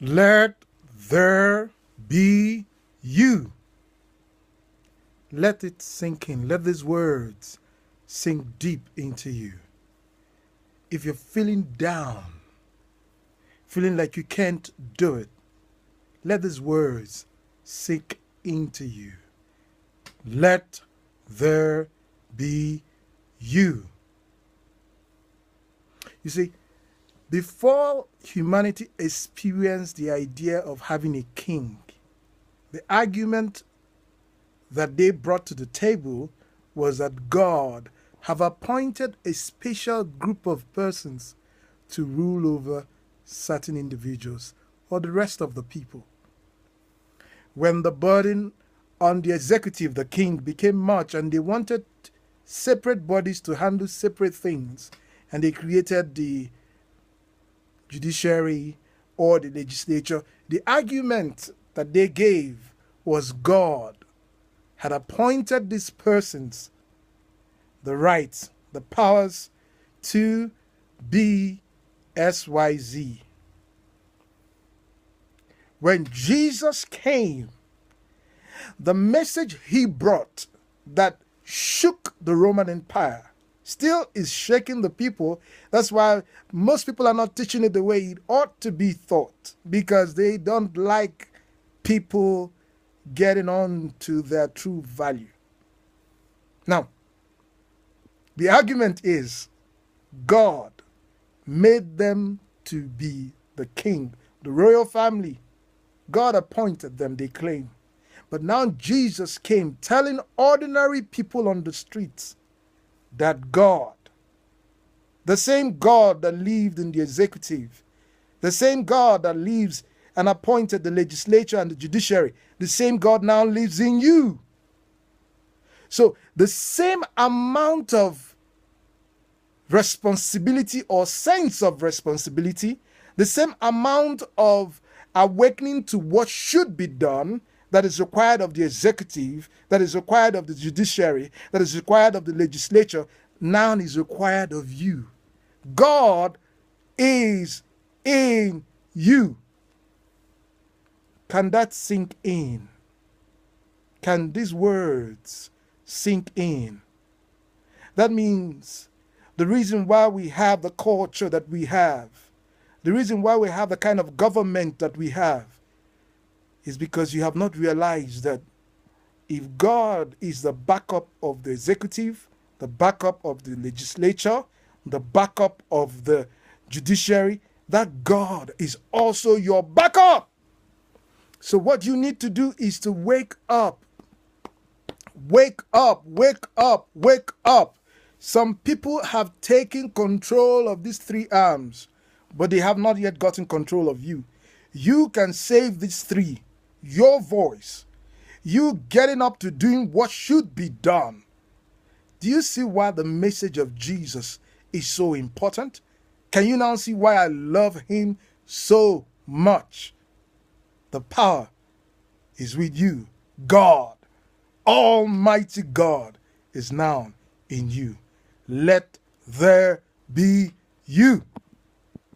Let there be you. Let it sink in. Let these words sink deep into you. If you're feeling down, feeling like you can't do it, let these words sink into you. Let there be you. You see, before humanity experienced the idea of having a king, the argument that they brought to the table was that God have appointed a special group of persons to rule over certain individuals or the rest of the people. When the burden on the executive, the king, became much and they wanted separate bodies to handle separate things, and they created the judiciary or the legislature, the argument that they gave was God had appointed these persons the rights, the powers to be XYZ. When Jesus came, the message he brought that shook the Roman Empire still is shaking the people. That's why most people are not teaching it the way it ought to be taught, because they don't like people getting on to their true value. Now, the argument is God made them to be the king, the royal family. God appointed them, they claim. But now Jesus came telling ordinary people on the streets that God, the same God that lived in the executive, the same God that lives and appointed the legislature and the judiciary, the same God now lives in you. So the same amount of responsibility or sense of responsibility, the same amount of awakening to what should be done that is required of the executive, that is required of the judiciary, that is required of the legislature, now is required of you. God is in you. Can that sink in? Can these words sink in? That means the reason why we have the culture that we have, the reason why we have the kind of government that we have, is because you have not realized that if God is the backup of the executive, the backup of the legislature, the backup of the judiciary, that God is also your backup. So what you need to do is to wake up. Wake up, wake up, wake up. Some people have taken control of these three arms, but they have not yet gotten control of you. You can save these three. Your voice. You getting up to doing what should be done. Do you see why the message of Jesus is so important? Can you now see why I love him so much? The power is with you. God, Almighty God, is now in you. Let there be you.